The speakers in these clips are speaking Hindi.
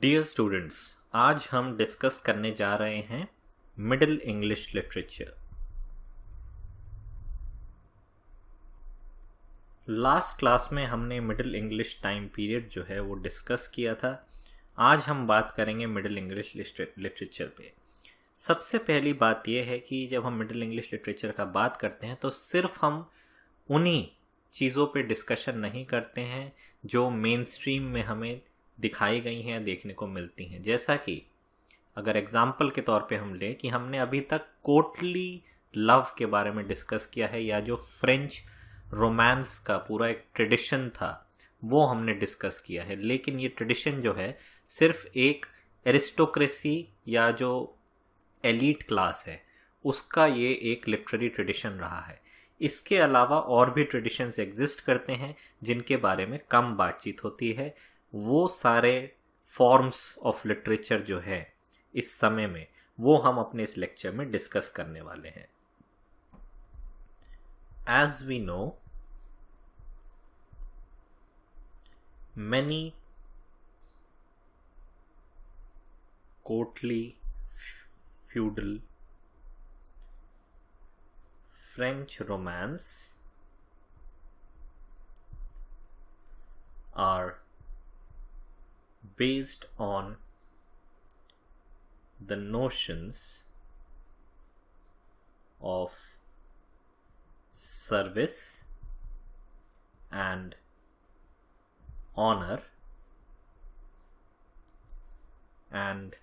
डियर स्टूडेंट्स, आज हम डिस्कस करने जा रहे हैं middle English literature. Last class में हमने मिडिल इंग्लिश टाइम पीरियड जो है वो डिस्कस किया था। आज हम बात करेंगे मिडिल इंग्लिश लिटरेचर पे। सबसे पहली बात यह है कि जब हम मिडिल इंग्लिश लिटरेचर का बात करते हैं तो सिर्फ हम उन्हीं चीज़ों पे डिस्कशन नहीं करते हैं जो मेन स्ट्रीम में हमें दिखाई गई हैं, देखने को मिलती हैं। जैसा कि अगर एग्जाम्पल के तौर पे हम लें कि हमने अभी तक कोर्टली लव के बारे में डिस्कस किया है, या जो फ्रेंच रोमांस का पूरा एक ट्रेडिशन था वो हमने डिस्कस किया है। लेकिन ये ट्रेडिशन जो है सिर्फ एक एरिस्टोक्रेसी या जो एलीट क्लास है उसका ये एक लिटरेरी ट्रेडिशन रहा है। इसके अलावा और भी ट्रेडिशंस एग्जिस्ट करते हैं जिनके बारे में कम बातचीत होती है। वो सारे फॉर्म्स ऑफ लिटरेचर जो है इस समय में वो हम अपने इस लेक्चर में डिस्कस करने वाले हैं। As we know, many courtly feudal French romance are based on the notions of service and honor and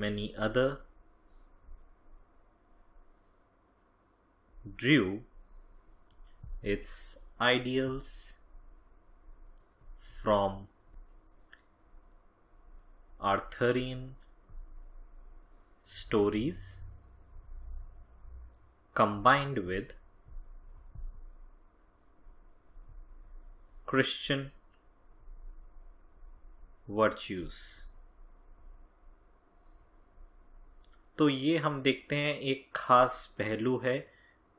many other, drew its ideals from Arthurian stories combined with Christian virtues। तो ये हम देखते हैं एक खास पहलू है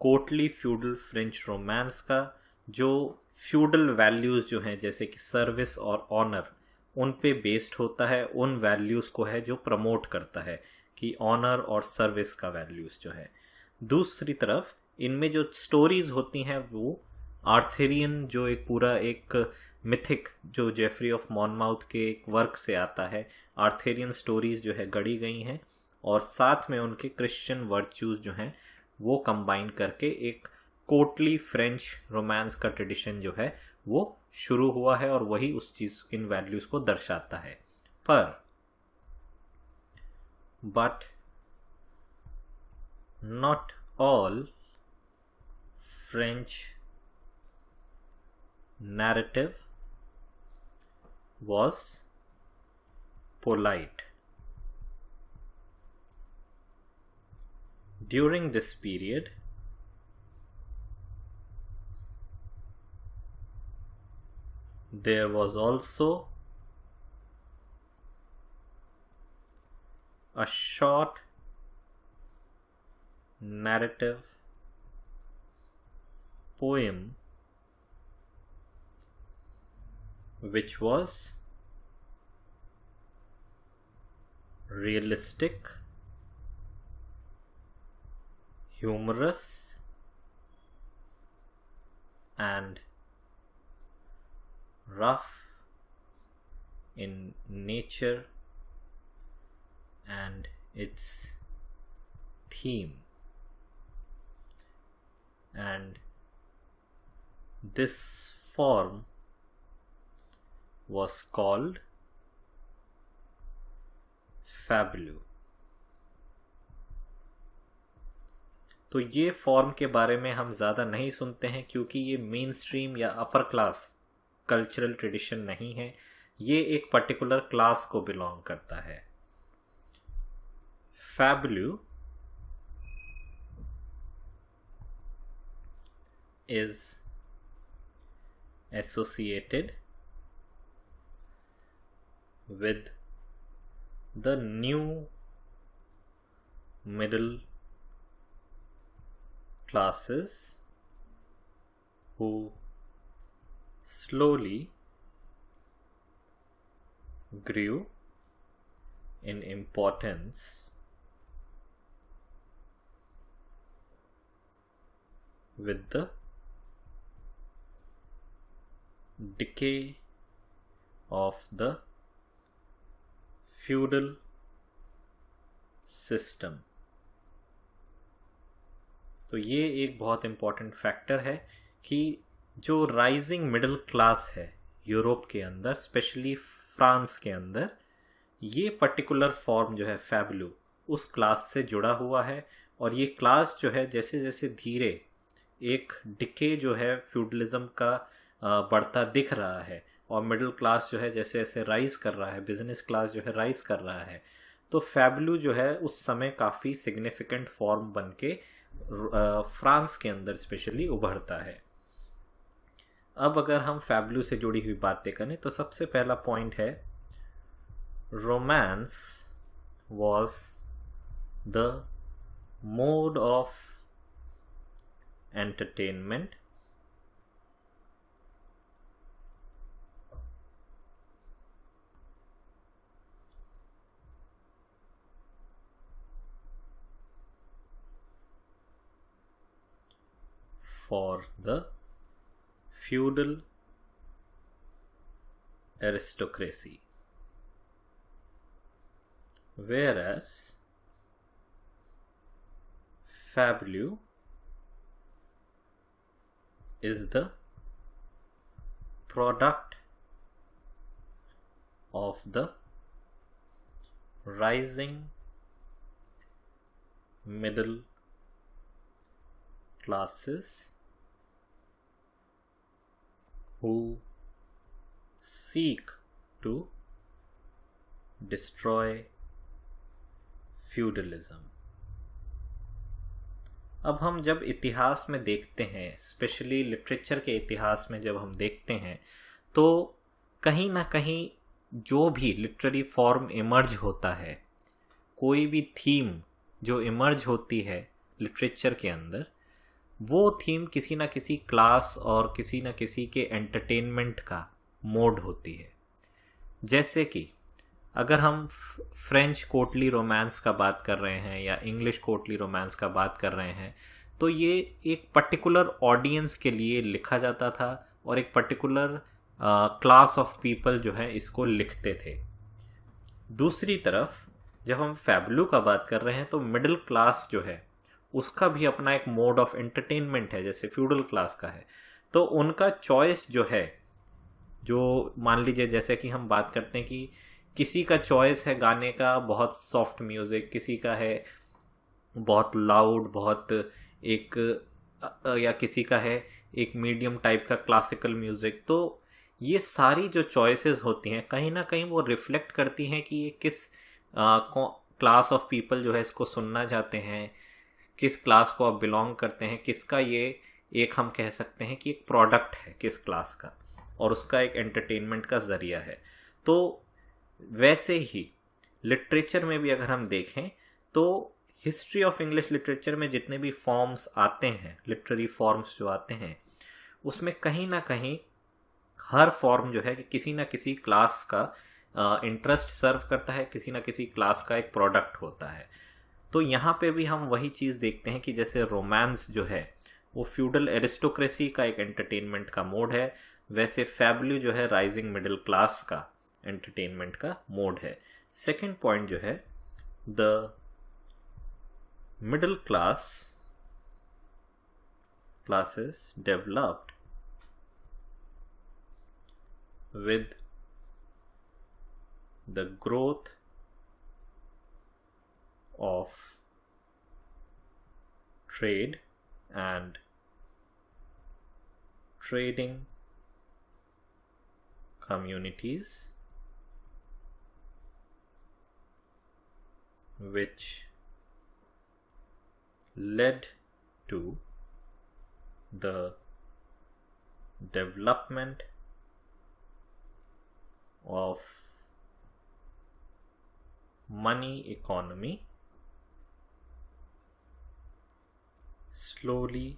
कोर्टली फ्यूडल फ्रेंच रोमांस का, जो फ्यूडल वैल्यूज़ जो हैं जैसे कि सर्विस और ऑनर उन पे बेस्ड होता है। उन वैल्यूज़ को है जो प्रमोट करता है कि ऑनर और सर्विस का वैल्यूज़ जो है। दूसरी तरफ इनमें जो स्टोरीज़ होती हैं वो आर्थरियन, जो एक पूरा एक मिथिक जो जेफरी ऑफ मॉनमाउथ के एक वर्क से आता है, आर्थरियन स्टोरीज जो है गढ़ी गई हैं, और साथ में उनके क्रिश्चियन वर्च्यूज जो हैं वो कंबाइन करके एक कोर्टली फ्रेंच रोमांस का ट्रेडिशन जो है वो शुरू हुआ है, और वही उस चीज़ इन वैल्यूज़ को दर्शाता है। But not all French narrative was polite. During this period, there was also a short narrative poem which was realistic, humorous, and rough in nature and its theme. And this form was called fabuleux। तो ये फॉर्म के बारे में हम ज़्यादा नहीं सुनते हैं क्योंकि ये मेन स्ट्रीम या अपर क्लास कल्चरल ट्रेडिशन नहीं है, ये एक पर्टिकुलर क्लास को बिलोंग करता है। fabuleux is associated with the new middle classes who slowly grew in importance with the decay of the feudal system। तो ये एक बहुत इम्पॉर्टेंट फैक्टर है कि जो राइजिंग मिडिल क्लास है यूरोप के अंदर, स्पेशली फ्रांस के अंदर, ये पर्टिकुलर फॉर्म जो है फैबलू उस क्लास से जुड़ा हुआ है। और ये क्लास जो है जैसे जैसे धीरे एक डिके जो है फ्यूडलिज्म का बढ़ता दिख रहा है, और मिडिल क्लास जो है जैसे जैसे राइज कर रहा है, बिजनेस क्लास जो है राइज कर रहा है, तो फैबलू जो है उस समय काफ़ी सिग्निफिकेंट फॉर्म बन के फ्रांस के अंदर स्पेशली उभरता है। अब अगर हम फैबलू से जुड़ी हुई बातें करें तो सबसे पहला पॉइंट है, romance was the mode of entertainment for the feudal aristocracy, whereas fabulou is the product of the rising middle classes who seek to destroy feudalism। अब हम जब इतिहास में देखते हैं, स्पेशली लिटरेचर के इतिहास में जब हम देखते हैं, तो कहीं ना कहीं जो भी लिटरेरी फॉर्म इमर्ज होता है, कोई भी थीम जो इमर्ज होती है लिटरेचर के अंदर, वो थीम किसी ना किसी क्लास और किसी ना किसी के एंटरटेनमेंट का मोड होती है। जैसे कि अगर हम फ्रेंच कोर्टली रोमांस का बात कर रहे हैं या इंग्लिश कोर्टली रोमांस का बात कर रहे हैं, तो ये एक पर्टिकुलर ऑडियंस के लिए लिखा जाता था और एक पर्टिकुलर क्लास ऑफ पीपल जो है इसको लिखते थे। दूसरी तरफ जब हम फैबलू का बात कर रहे हैं तो मिडिल क्लास जो है उसका भी अपना एक मोड ऑफ एंटरटेनमेंट है, जैसे फ्यूडल क्लास का है। तो उनका चॉइस जो है, जो मान लीजिए जैसे कि हम बात करते हैं कि किसी का चॉइस है गाने का बहुत सॉफ्ट म्यूज़िक, किसी का है बहुत लाउड, बहुत एक या किसी का है एक मीडियम टाइप का क्लासिकल म्यूज़िक। तो ये सारी जो चॉइसेस होती हैं कहीं ना कहीं वो रिफ्लेक्ट करती हैं कि ये किस क्लास ऑफ पीपल जो है इसको सुनना चाहते हैं, किस क्लास को आप बिलोंग करते हैं, किसका ये एक हम कह सकते हैं कि एक प्रोडक्ट है किस क्लास का, और उसका एक एंटरटेनमेंट का ज़रिया है। तो वैसे ही लिटरेचर में भी अगर हम देखें तो हिस्ट्री ऑफ इंग्लिश लिटरेचर में जितने भी फॉर्म्स आते हैं, लिटरेरी फॉर्म्स जो आते हैं, उसमें कहीं ना कहीं हर फॉर्म जो है कि किसी ना किसी क्लास का इंटरेस्ट सर्व करता है, किसी ना किसी क्लास का एक प्रोडक्ट होता है। तो यहाँ पे भी हम वही चीज़ देखते हैं कि जैसे रोमांस जो है वो फ्यूडल एरिस्टोक्रेसी का एक एंटरटेनमेंट का मोड है, वैसे फैबलू जो है राइजिंग मिडिल क्लास का एंटरटेनमेंट का मोड है। सेकंड पॉइंट जो है, the middle classes developed with the growth of trade and trading communities, which led to the development of money economy, slowly